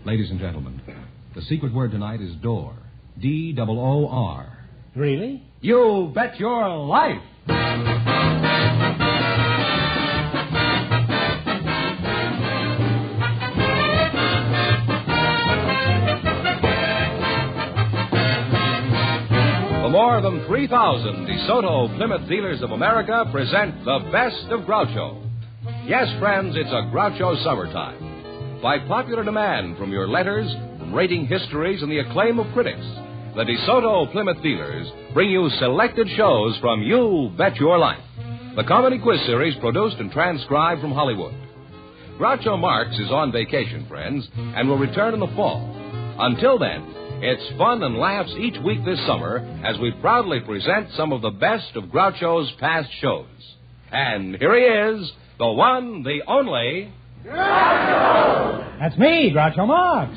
Ladies and gentlemen, the secret word tonight is door. D-O-O-R. Really? You bet your life! The more than 3,000 DeSoto Plymouth dealers of America present the best of Groucho. Yes, friends, it's a Groucho summertime. By popular demand from your letters, from rating histories, and the acclaim of critics, the DeSoto Plymouth dealers bring you selected shows from You Bet Your Life, the comedy quiz series produced and transcribed from Hollywood. Groucho Marx is on vacation, friends, and will return in the fall. Until then, it's fun and laughs each week this summer as we proudly present some of the best of Groucho's past shows. And here he is, the one, the only... Groucho! That's me, Groucho Marx.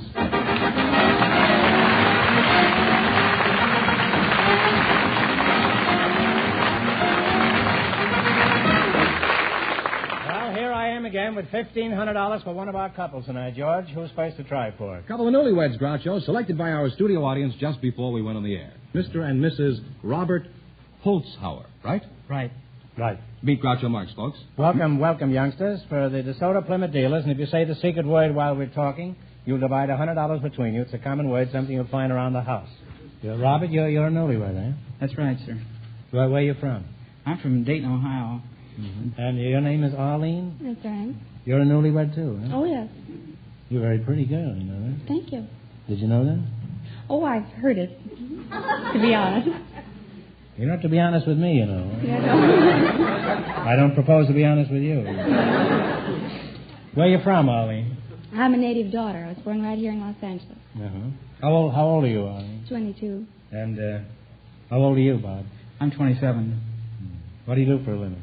Well, here I am again with $1,500 for one of our couples tonight, George. Who's supposed to try for it? Couple of newlyweds, Groucho, selected by our studio audience just before we went on the air. Mr. and Mrs. Robert Holzhauer, right? Right. Meet Groucho Marx, folks. Welcome, youngsters, for the DeSoto Plymouth dealers. And if you say the secret word while we're talking, you'll divide $100 between you. It's a common word, something you'll find around the house. Robert, you're a newlywed, eh? That's right, sir. Where are you from? I'm from Dayton, Ohio. Mm-hmm. And your name is Arlene? That's right. You're a newlywed, too, huh? Oh, yes. You're a very pretty girl, you know that? Thank you. Did you know that? Oh, I've heard it, to be honest. You're not to be honest with me, you know. Yeah, no. I don't propose to be honest with you. Where are you from, Arlene? I'm a native daughter. I was born right here in Los Angeles. Uh-huh. How old are you, Arlene? 22. And how old are you, Bob? I'm 27. What do you do for a living?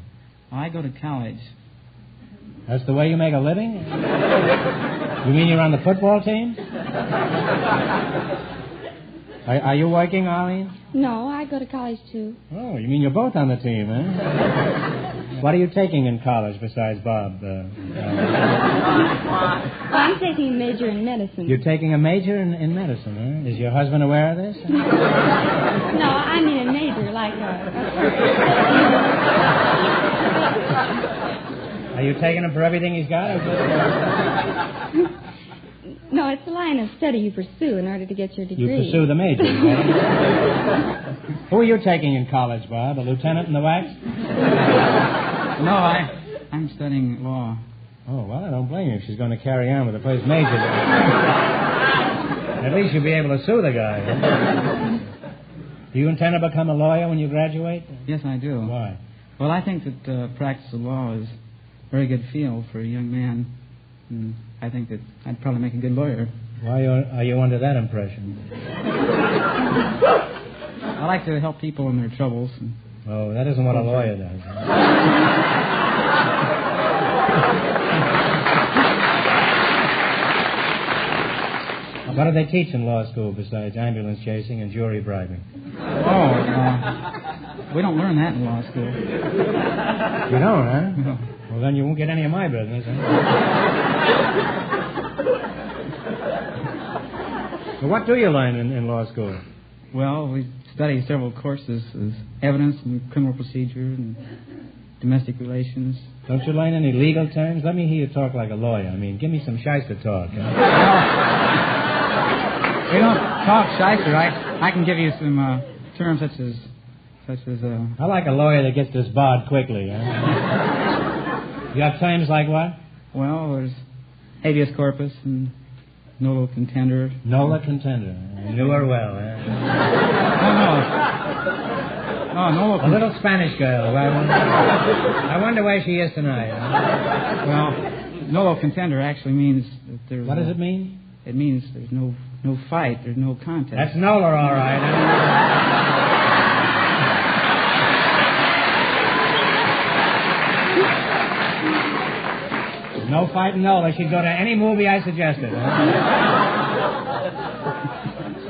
I go to college. That's the way you make a living? You mean you're on the football team? Are you working, Arlene? No, I go to college, too. Oh, you mean you're both on the team, eh? What are you taking in college besides Bob? Well, I'm taking a major in medicine. You're taking a major in medicine, huh? Is your husband aware of this? No, I mean a major, like Are you taking him for everything he's got? No, it's a line of study you pursue in order to get your degree. You pursue the major, right? Who are you taking in college, Bob? A lieutenant in the wax? No, I'm studying law. Oh, well, I don't blame you if she's going to carry on with the first major. At least you'll be able to sue the guy. Do you intend to become a lawyer when you graduate? Yes, I do. Why? Well, I think that practice of law is a very good field for a young man. And I think that I'd probably make a good lawyer. Why are you under that impression? I like to help people in their troubles. Oh, that isn't what a lawyer does. What do they teach in law school besides ambulance chasing and jury bribing? We don't learn that in law school. You don't, huh? No. Well, then you won't get any of my business, huh? Well, what do you learn in law school? Well, we study several courses as evidence and criminal procedure and domestic relations. Don't you learn any legal terms? Let me hear you talk like a lawyer. I mean, give me some shyster talk. Huh? We don't talk shyster. I can give you some terms such as I like a lawyer that gets disbarred quickly. Huh? You have terms like what? Well, there's habeas corpus and nolo contender. Nola contender. I knew her well. Huh? No, nolo. A little Spanish girl. I wonder where she is tonight. Huh? Well, nolo contender actually means that there's. What does it mean? It means there's no fight. There's no contest. That's Nola, all right. Huh? No fighting Nola. She'd go to any movie I suggested.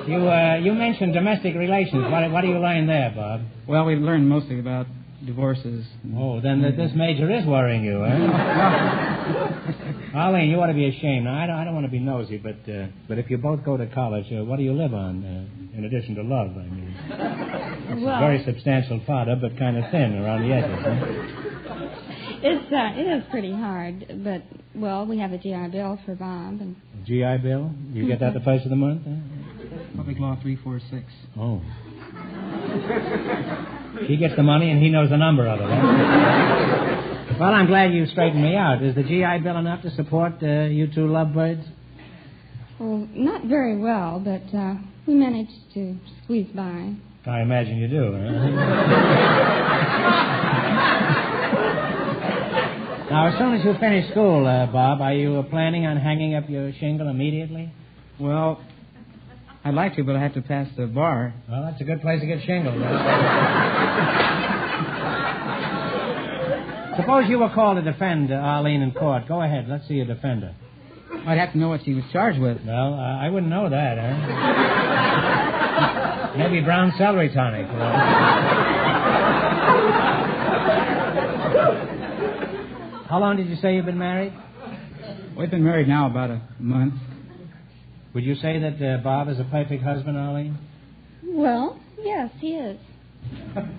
You mentioned domestic relations. What do you learn there, Bob? Well, we learned mostly about divorces. Oh, then this major is worrying you, eh? Arlene, you ought to be ashamed. Now, I don't want to be nosy, but if you both go to college, what do you live on, in addition to love, I mean? It's a very substantial fodder, but kind of thin around the edges, huh? It is pretty hard, but, well, we have a GI Bill for Bob. And... GI Bill? You get that the first of the month? Huh? Public Law 346. Oh. She gets the money and he knows the number of it, huh? Well, I'm glad you straightened me out. Is the GI Bill enough to support you two lovebirds? Well, not very well, but we managed to squeeze by. I imagine you do, huh? Now, as soon as you finish school, Bob, are you planning on hanging up your shingle immediately? Well, I'd like to, but I have to pass the bar. Well, that's a good place to get shingled. Suppose you were called to defend Arlene in court. Go ahead. Let's see you defend her. I'd have to know what she was charged with. Well, I wouldn't know that, huh? Maybe brown celery tonic. How long did you say you've been married? We've been married now about a month. Would you say that Bob is a perfect husband, Arlene? Well, yes, he is.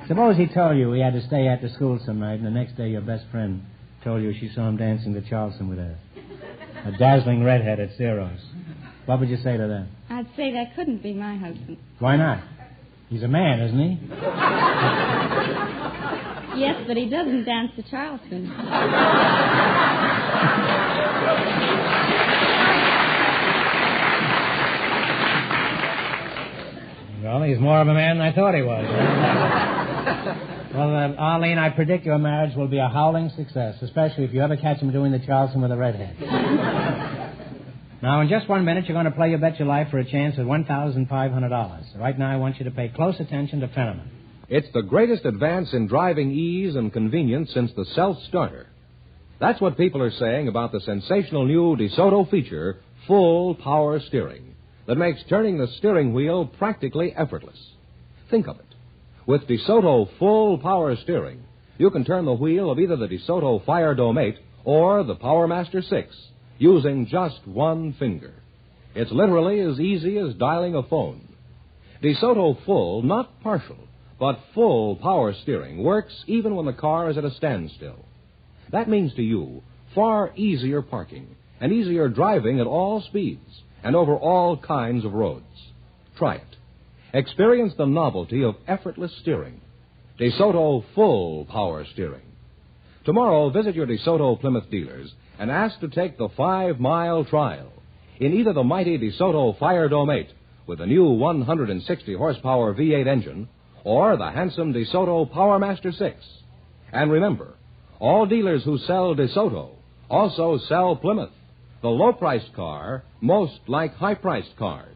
Suppose he told you he had to stay after school some night, and the next day your best friend told you she saw him dancing to Charleston with a dazzling redhead at Ciro's. What would you say to that? I'd say that couldn't be my husband. Why not? He's a man, isn't he? Yes, but he doesn't dance to Charleston. Well, he's more of a man than I thought he was. Well, Arlene, I predict your marriage will be a howling success, especially if you ever catch him doing the Charleston with a redhead. Now, in just 1 minute, you're going to play You Bet Your Life for a chance at $1,500. Right now, I want you to pay close attention to Fenneman. It's the greatest advance in driving ease and convenience since the self-starter. That's what people are saying about the sensational new DeSoto feature, Full Power Steering, that makes turning the steering wheel practically effortless. Think of it. With DeSoto Full Power Steering, you can turn the wheel of either the DeSoto Fire Dome 8 or the Power Master 6 using just one finger. It's literally as easy as dialing a phone. DeSoto Full, not partial, but full power steering works even when the car is at a standstill. That means to you far easier parking and easier driving at all speeds and over all kinds of roads. Try it. Experience the novelty of effortless steering. DeSoto Full Power Steering. Tomorrow, visit your DeSoto Plymouth dealers and ask to take the 5-mile trial in either the mighty DeSoto Fire Dome 8 with the new 160-horsepower V8 engine or the handsome DeSoto Power Master 6. And remember, all dealers who sell DeSoto also sell Plymouth, the low-priced car most like high-priced cars.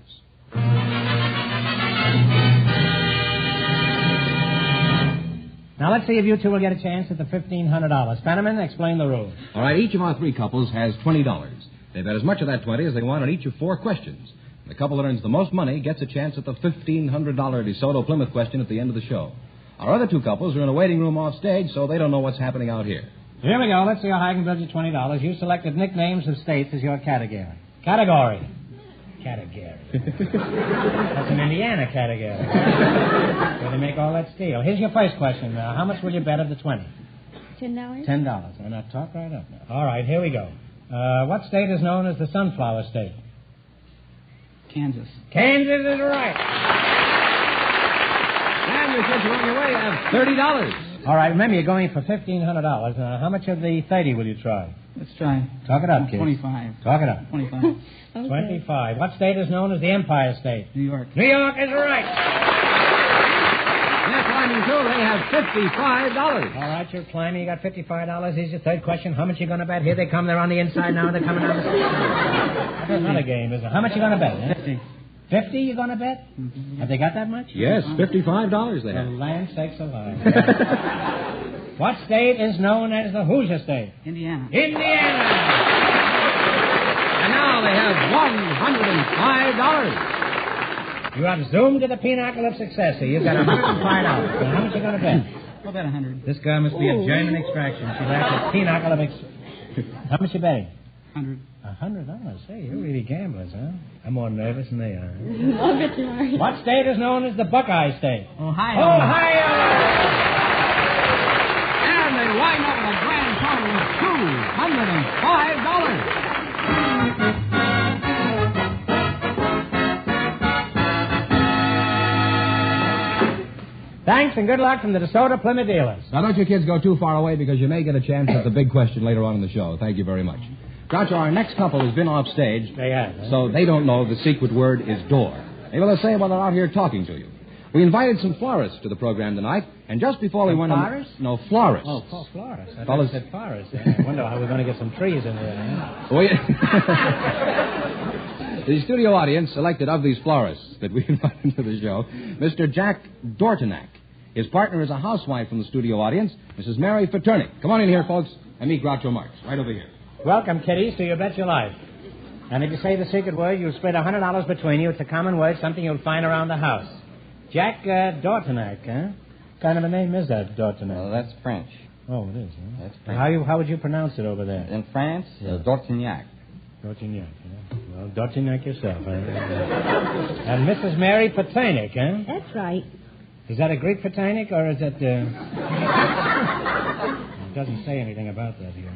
Now, let's see if you two will get a chance at the $1,500. Fenneman, explain the rules. All right, each of our three couples has $20. They bet as much of that 20 as they want on each of 4 questions. The couple that earns the most money gets a chance at the $1,500 DeSoto Plymouth question at the end of the show. Our other 2 couples are in a waiting room off stage, so they don't know what's happening out here. Here we go. Let's see how high I can build you $20. You selected nicknames of states as your category. Category. That's an Indiana category. Where they make all that steel. Here's your first question now. How much will you bet of the 20? $10. $10. Now, talk right up now. All right, here we go. What state is known as the Sunflower State? Kansas. Kansas is right. And you said you're on your way. You have $30. All right, remember, you're going for $1,500. Now, how much of the 30 will you try? Let's try. Talk it up, kids. 25. Talk it up. 25. Okay. 25. What state is known as the Empire State? New York. New York is right. They're climbing through. They have $55. All right, you're climbing. You got $55. Here's your third question. How much are you going to bet? Here they come. They're on the inside now. They're coming down the street. That's another game, isn't it? How much are you going to bet? 50. 50 you're going to bet? Mm-hmm. Have they got that much? Yes, $55 they For have. land sakes alive. What state is known as the Hoosier State? Indiana. Indiana! And now they have $105. You have zoomed to the pinnacle of success here. You've got $105. Now, how much are you going to bet? What about 100? This girl must be of German extraction. She's after pinochle of How much you betting? 100. $100. Say, you're really gamblers, huh? I'm more nervous than they are. I'll bet you are. What state is known as the Buckeye State? Ohio. Ohio! And they wind up with a grand total of $205. Thanks and good luck from the DeSoto Plymouth dealers. Now, don't you kids go too far away because you may get a chance at the big question later on in the show. Thank you very much. Groucho, our next couple has been off stage. They have. Huh? So they don't know the secret word is door. Maybe they'll say while they're out here talking to you. We invited some florists to the program tonight, and just before we went florists? No, florists. Oh, florists. I Fellas... said florists. I wonder how we're going to get some trees in there. The studio audience selected of these florists that we invited to the show Mr. Jack Dortonak. His partner is a housewife from the studio audience, Mrs. Mary Paternick. Come on in here, folks, and meet Groucho Marx. Right over here. Welcome, kiddies, to You Bet Your Life. And if you say the secret word, you'll split $100 between you. It's a common word, something you'll find around the house. Jack Dortonak, huh? What kind of a name is that, Dortonak? Well, that's French. Oh, it is, huh? That's French. How would you pronounce it over there? In France, Dortignac. Dortignac, huh? Well, Dortignac yourself, huh? And Mrs. Mary Paternick, huh? That's right. Is that a Greek Paternick, or is it... It doesn't say anything about that here.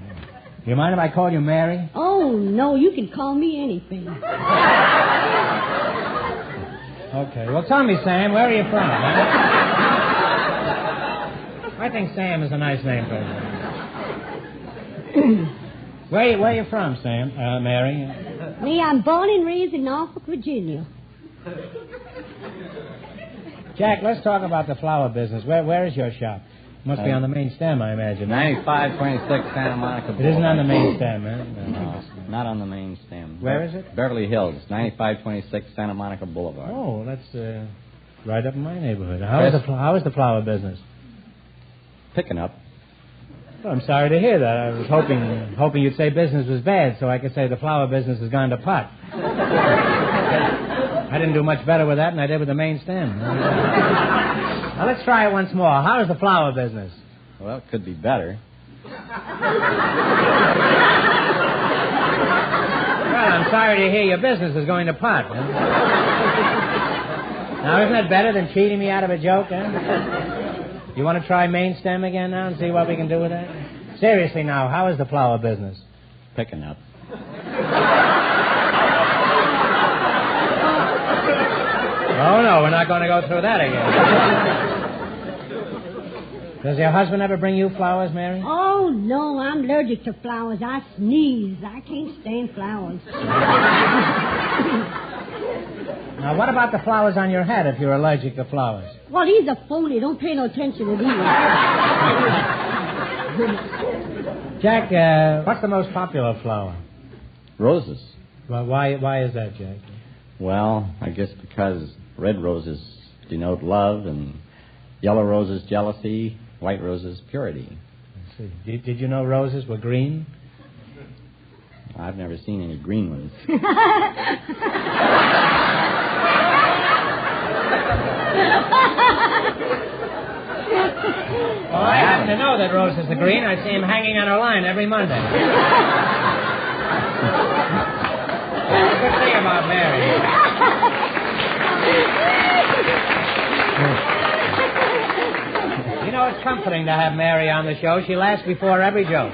Do you mind if I call you Mary? Oh, no, you can call me anything. Okay. Well, tell me, Sam, where are you from? Huh? I think Sam is a nice name for you. Where are you from, Sam? Mary? Me, I'm born and raised in Norfolk, Virginia. Jack, let's talk about the flower business. Where is your shop? Must be on the main stem, I imagine. 9526 Santa Monica Boulevard. It isn't on the main stem, huh? No, not on the main stem. Where is it? Beverly Hills, 9526 Santa Monica Boulevard. Oh, that's right up in my neighborhood. How is the flower business? Picking up. Well, I'm sorry to hear that. I was hoping you'd say business was bad so I could say the flower business has gone to pot. I didn't do much better with that than I did with the main stem. Now, let's try it once more. How is the flower business? Well, it could be better. Well, I'm sorry to hear your business is going to pot. Huh? Now, isn't that better than cheating me out of a joke, huh? You want to try main stem again now and see what we can do with that? Seriously now, how is the flower business? Picking up. Oh, no, we're not going to go through that again. Does your husband ever bring you flowers, Mary? Oh, no, I'm allergic to flowers. I sneeze. I can't stand flowers. Now, what about the flowers on your hat if you're allergic to flowers? Well, these are phony. Don't pay no attention to these. Jack, what's the most popular flower? Roses. Well, why is that, Jack? Well, I guess because red roses denote love, and yellow roses, jealousy, white roses, purity. I see. Did you know roses were green? I've never seen any green ones. Well, I happen to know that roses are green. I see him hanging on a line every Monday. That's a good thing about Mary. You know, it's comforting to have Mary on the show. She laughs before every joke.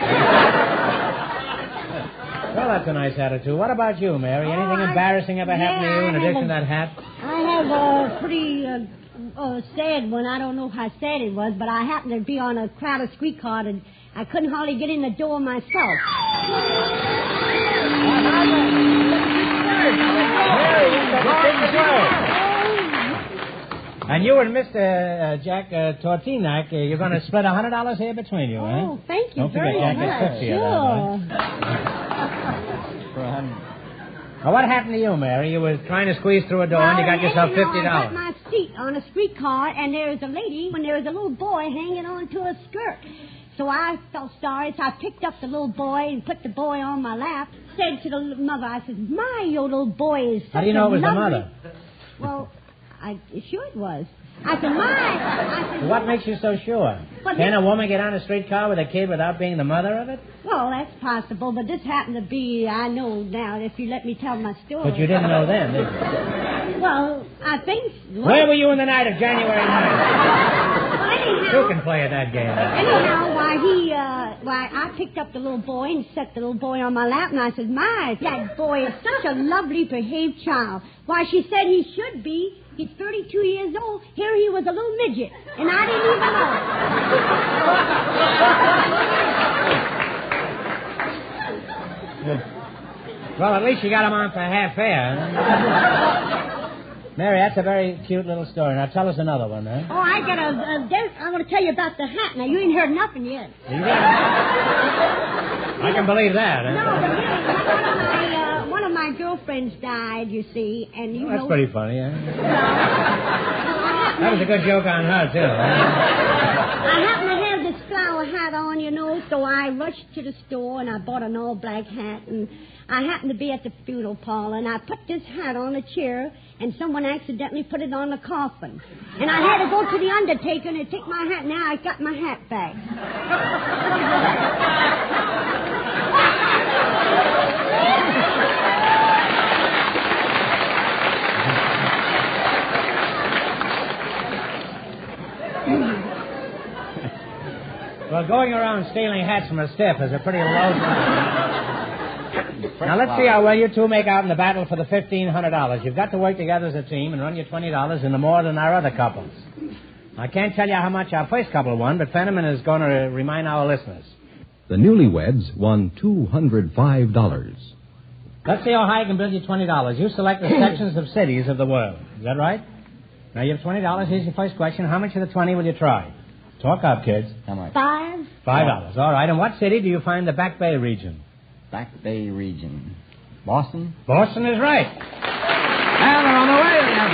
Well, that's a nice attitude. What about you, Mary? Anything embarrassing ever happened to you in addition to that hat? I have a pretty sad one. I don't know how sad it was, but I happened to be on a crowded streetcar, and I couldn't hardly get in the door myself. And you and Mr. Jack Tortinac, you're going to split $100 here between you, huh? Oh, thank you Don't forget, very Jack much. gets 50 of that, Sure. Well, what happened to you, Mary? You were trying to squeeze through a door and you got yourself $50. I got my seat on a streetcar, and there was a lady, and there was a little boy hanging on to a skirt. So I felt sorry, so I picked up the little boy and put the boy on my lap. Said to the mother, I said, "My, your little boy is such How do you know a it was the lovely..." mother? Well, sure it was. I I said, my. What makes you so sure? Well, Can a woman get on a streetcar with a kid without being the mother of it? Well, that's possible, but this happened to be, I know now, if you let me tell my story. But you didn't know then, did you? Well, I think... Well, where were you in the night of January 9th? Well, anyhow... Who can play at that game? Anyhow, I picked up the little boy and set the little boy on my lap, and I said, my, that boy is such a lovely behaved child. Why, she said he should be. He's 32 years old. Here he was a little midget, and I didn't even know. Well, at least you got him on for half fare. Mary, that's a very cute little story. Now, tell us another one, huh? Oh, I got I want to tell you about the hat. Now, you ain't heard nothing yet. I can believe that, huh? No, but really, one of my girlfriends died, you see, and you know... That's pretty funny, huh? That was a good joke on her, too. I happen to have this flower hat on, you know, so I rushed to the store and I bought an all-black hat, and I happened to be at the funeral parlor, and I put this hat on a chair, and someone accidentally put it on the coffin. And I had to go to the undertaker and take my hat. Now I got my hat back. Well, going around stealing hats from a stiff is a pretty low time. Now, let's see how well you two make out in the battle for the $1,500. You've got to work together as a team and run your $20 into more than our other couples. I can't tell you how much our first couple won, but Fenneman is going to remind our listeners. The newlyweds won $205. Let's see how high I can build you $20. You select the sections of cities of the world. Is that right? Now, you have $20. Here's your first question. How much of the 20 will you try? Talk up, kids. How much? $5. $5. All right. In what city do you find the Back Bay region? Back Bay region. Boston? Boston is right. And they're on the way. They have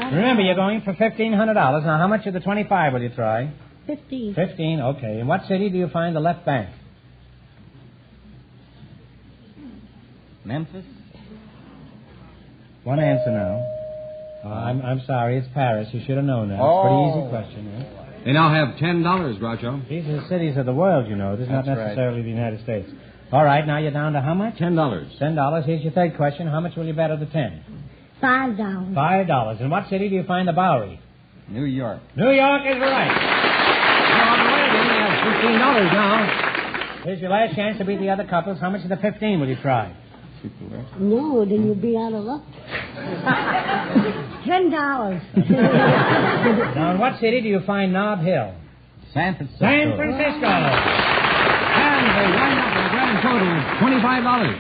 $25. Remember, you're going for $1,500. Now, how much of the 25 will you try? 15. 15, okay. In what city do you find the left bank? Memphis? One answer now. I'm sorry, it's Paris. You should have known that. It's a pretty easy question, eh? They now have $10, Groucho. These are the cities of the world, you know. This is not necessarily the United States. All right, now you're down to how much? $10. $10. Here's your third question. How much will you bet of the 10? $5. $5. In what city do you find the Bowery? New York. New York is right. They're on the way. They only have $15 now. Here's your last chance to beat the other couples. How much of the 15 will you try? No, then you'll be out of luck. $10. Now, in what city do you find Nob Hill? San Francisco. San Francisco. And they wind up with a grand total of $25.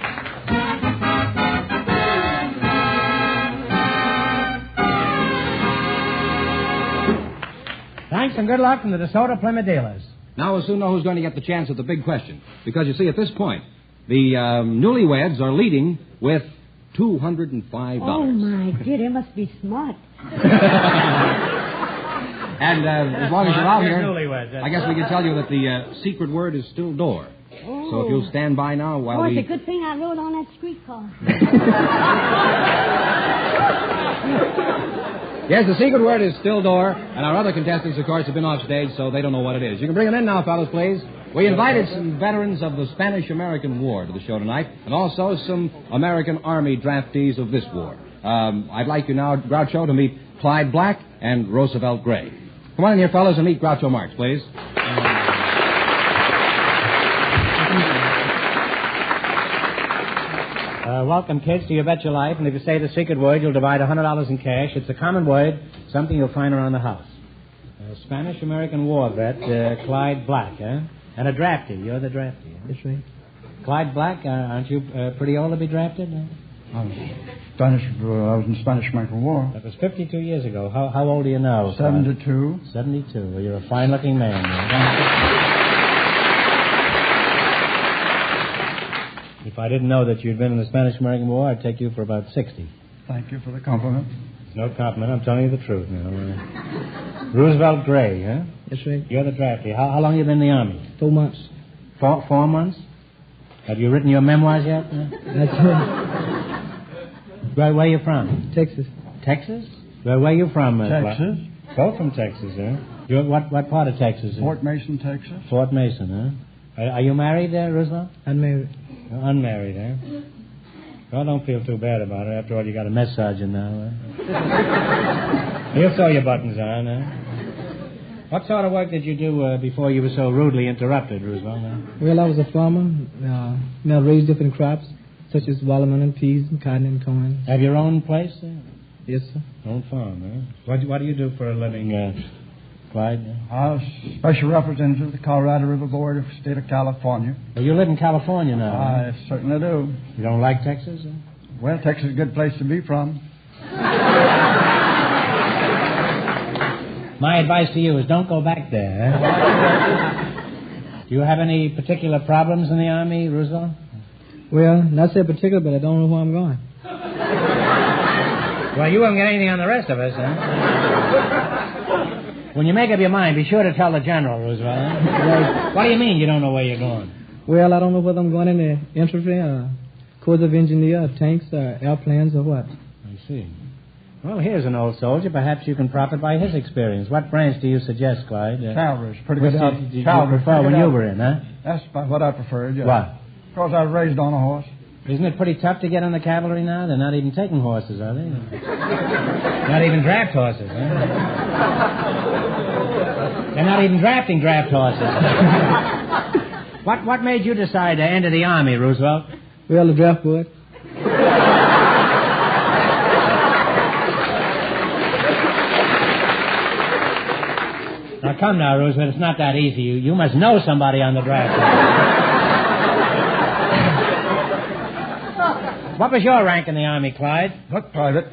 Thanks and good luck from the DeSoto Plymouth dealers. Now we'll soon know who's going to get the chance at the big question. Because, you see, at this point, the newlyweds are leading with $205. Oh, my dear, they must be smart. And as long as you're out here, Newlyweds, I guess we can tell you that the secret word is still door. Oh. So if you'll stand by now while it's we... a good thing I rode on that streetcar. Yes, the secret word is still door, and our other contestants, of course, have been off stage, so they don't know what it is. You can bring them in now, fellas, please. We invited some veterans of the Spanish-American War to the show tonight, and also some American Army draftees of this war. I'd like you now, Groucho, to meet Clyde Black and Roosevelt Gray. Come on in here, fellas, and meet Groucho Marx, please. Welcome, kids, to You Bet Your Life. And if you say the secret word, you'll divide $100 in cash. It's a common word, something you'll find around the house. Spanish-American War vet, Clyde Black, eh? And a draftee. You're the draftee. Huh? That's right. Clyde Black, aren't you pretty old to be drafted? I was in the Spanish-American War. That was 52 years ago. How old are you now? 72. 72. Well, you're a fine-looking man. If I didn't know that you'd been in the Spanish-American War, I'd take you for about 60. Thank you for the compliment. It's no compliment. I'm telling you the truth now. Roosevelt Gray, huh? That's right. You're the draftee. How long have you been in the Army? 4 months. 4 months? Have you written your memoirs yet? That's right. Where are you from? Texas. Texas? Well, where are you from? Texas. Both from Texas, huh? What part of Texas? Fort Mason, Texas. Fort Mason, huh? Are you married, Roosevelt? Unmarried. You're unmarried, huh? Well, don't feel too bad about it. After all, you got a mess sergeant now, huh? He'll sew your buttons on, huh? What sort of work did you do before you were so rudely interrupted, Roosevelt? Huh? Well, I was a farmer. I raised different crops, such as watermelon and peas and cotton and corn. Have your own place? Yes, sir. Own farm, huh? What do you do for a living, Clyde? I was special representative of the Colorado River Board of the state of California. Well, you live in California now. I certainly do. You don't like Texas? Huh? Well, Texas is a good place to be from. My advice to you is don't go back there. Huh? Do you have any particular problems in the Army, Roosevelt? Well, not so particular, but I don't know where I'm going. Well, you won't get anything on the rest of us, huh? When you make up your mind, be sure to tell the general, Roosevelt. Huh? What do you mean you don't know where you're going? Well, I don't know whether I'm going in the infantry or Corps of Engineers, or tanks, or airplanes, or what. I see. Well, here's an old soldier. Perhaps you can profit by his experience. What branch do you suggest, Clyde? Cavalry's pretty good. Did you prefer when you were in, huh? That's about what I preferred, yeah. What? Because I was raised on a horse. Isn't it pretty tough to get in the cavalry now? They're not even taking horses, are they? Not even draft horses, huh? They're not even drafting draft horses. What made you decide to enter the Army, Roosevelt? Well, the draft board. Now, come now, Roosevelt. It's not that easy. You must know somebody on the draft board. What was your rank in the Army, Clyde? Buck private.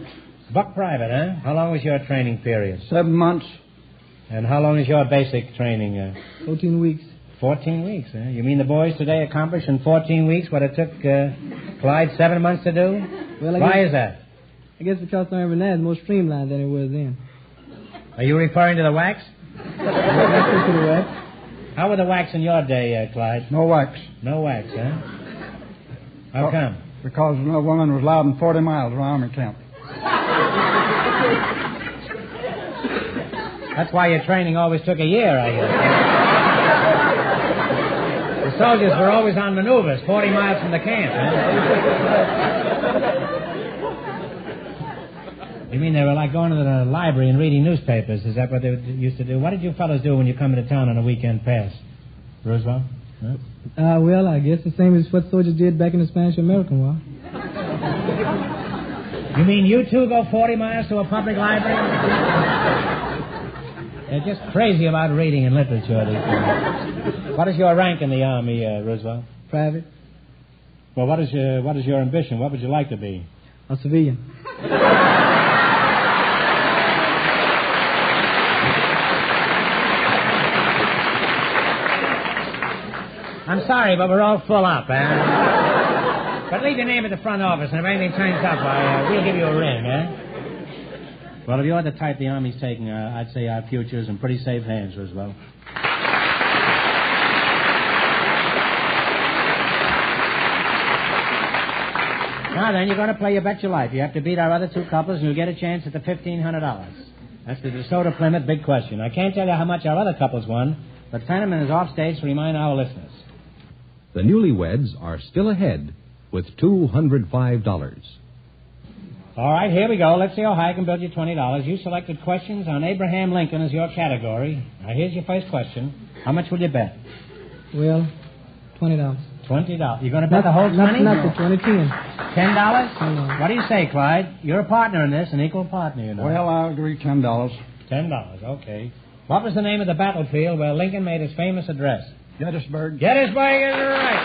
Buck private, huh? How long was your training period? 7 months. And how long is your basic training? 14 weeks. 14 weeks, huh? You mean the boys today accomplished in 14 weeks what it took Clyde 7 months to do? Well, Why is that? I guess because Army now is more streamlined than it was then. Are you referring to the wax? The wax. How were the wax in your day, Clyde? No wax. No wax, huh? How come? Because no woman was allowed in 40 miles of Army camp. That's why your training always took a year, I guess. The soldiers were always on maneuvers, 40 miles from the camp, huh? You mean they were like going to the library and reading newspapers? Is that what they used to do? What did you fellas do when you come into town on a weekend pass? Roosevelt? Huh? Well, I guess the same as what soldiers did back in the Spanish-American War. You mean you two go 40 miles to a public library? They're just crazy about reading and literature, these people. What is your rank in the Army, Roosevelt? Private. Well, what is your ambition? What would you like to be? A civilian. I'm sorry, but we're all full up, huh? But leave your name at the front office, and if anything turns up, we'll give you a ring, huh? Well, if you're the type the Army's taking, I'd say our future's in pretty safe hands, Roosevelt. Now then, you're going to play You Bet Your Life. You have to beat our other two couples, and you'll get a chance at the $1,500. That's the DeSoto Plymouth big question. I can't tell you how much our other couples won, but Fenneman is off stage to remind our listeners. The newlyweds are still ahead with $205. All right, here we go. Let's see how high I can build you $20. You selected questions on Abraham Lincoln as your category. Now, here's your first question. How much will you bet? Well, $20. $20. You're going to bet the whole 20? Not the 20, 10. $10? $10. What do you say, Clyde? You're a partner in this, an equal partner, you know. Well, I agree, $10. $10, okay. What was the name of the battlefield where Lincoln made his famous address? Gettysburg. Gettysburg is right.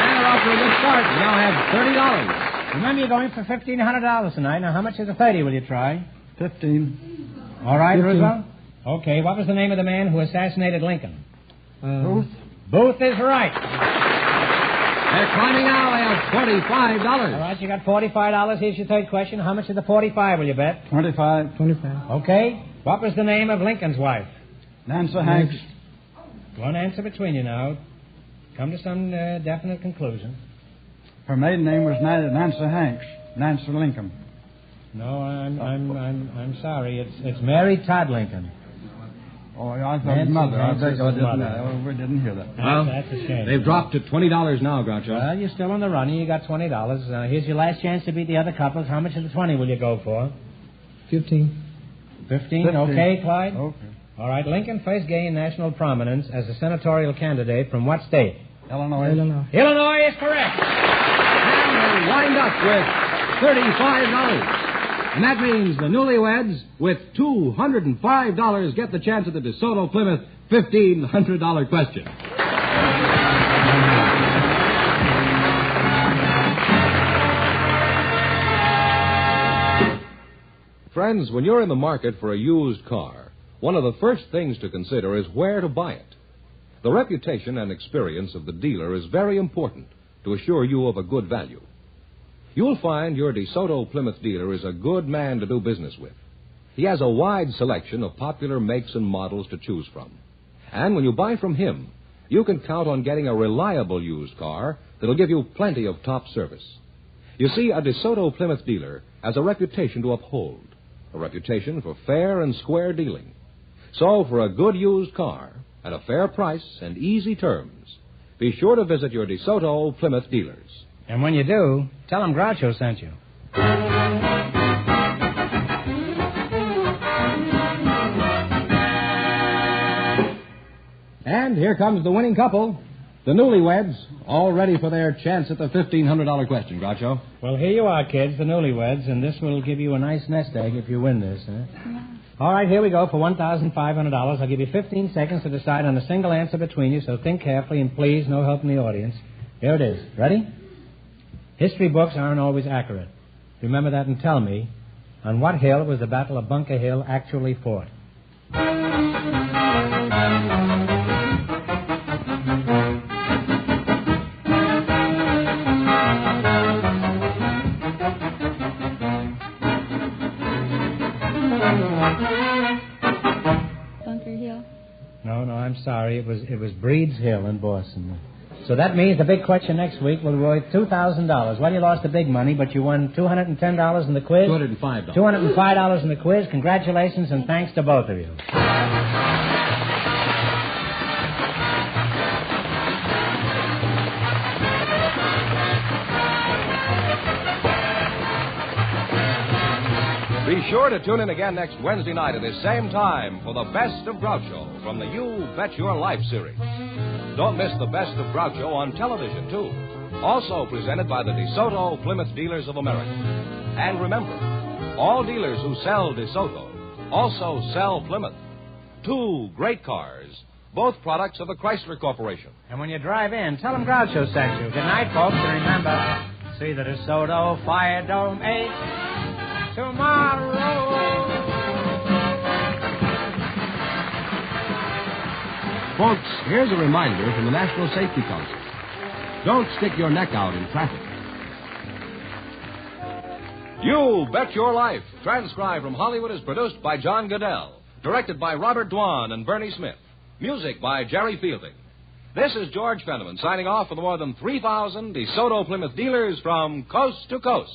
And we're off to a good start. We now have $30. Remember, you're going for $1,500 tonight. Now, how much is the 30 will you try? 15. All right, 15. Roosevelt? Okay, what was the name of the man who assassinated Lincoln? Booth. Booth is right. They're climbing now. They have $45. All right, you got $45. Here's your third question. How much of the 45 will you bet? 25. 25. Okay. What was the name of Lincoln's wife? Nancy Hanks. One answer between you now. Come to some definite conclusion. Her maiden name was Nancy Hanks. Nancy Lincoln. No, I'm sorry. It's Mary Todd Lincoln. Oh, I thought his mother. I beg I mother. we didn't hear that. Well, That's a shame. they've dropped to $20 now, Groucho. Well, you're still on the running. You got $20. Here's your last chance to beat the other couples. How much of the 20 will you go for? 15. 15? Okay, Clyde? Okay. All right. Lincoln first gained national prominence as a senatorial candidate from what state? Illinois. Illinois is correct. And they wind up with $35. And that means the newlyweds, with $205, get the chance at the DeSoto Plymouth $1,500 question. Friends, when you're in the market for a used car, one of the first things to consider is where to buy it. The reputation and experience of the dealer is very important to assure you of a good value. You'll find your DeSoto Plymouth dealer is a good man to do business with. He has a wide selection of popular makes and models to choose from. And when you buy from him, you can count on getting a reliable used car that'll give you plenty of top service. You see, a DeSoto Plymouth dealer has a reputation to uphold, a reputation for fair and square dealing. So, for a good used car at a fair price and easy terms, be sure to visit your DeSoto Plymouth dealers. And when you do, tell them Groucho sent you. And here comes the winning couple, the newlyweds, all ready for their chance at the $1,500 question, Groucho. Well, here you are, kids, the newlyweds, and this will give you a nice nest egg if you win this, huh? Yeah. All right, here we go for $1,500. I'll give you 15 seconds to decide on a single answer between you, so think carefully, and please, no help from the audience. Here it is. Ready? History books aren't always accurate. Remember that and tell me, on what hill was the Battle of Bunker Hill actually fought? Bunker Hill. No, I'm sorry. It was Breed's Hill in Boston. So that means the big question next week will be worth $2,000. Well, you lost the big money, but you won $210 in the quiz. $205. $205 in the quiz. Congratulations and thanks to both of you. Be sure to tune in again next Wednesday night at this same time for the Best of Groucho from the You Bet Your Life series. Don't miss the Best of Groucho on television, too. Also presented by the DeSoto Plymouth Dealers of America. And remember, all dealers who sell DeSoto also sell Plymouth. Two great cars, both products of the Chrysler Corporation. And when you drive in, tell them Groucho sent you. Good night, folks, and remember, see the DeSoto Fire Dome 8 tomorrow. Folks, here's a reminder from the National Safety Council. Don't stick your neck out in traffic. You Bet Your Life, transcribed from Hollywood, is produced by John Goodell, directed by Robert Dwan and Bernie Smith, music by Jerry Fielding. This is George Fenneman signing off for the more than 3,000 DeSoto Plymouth dealers from coast to coast.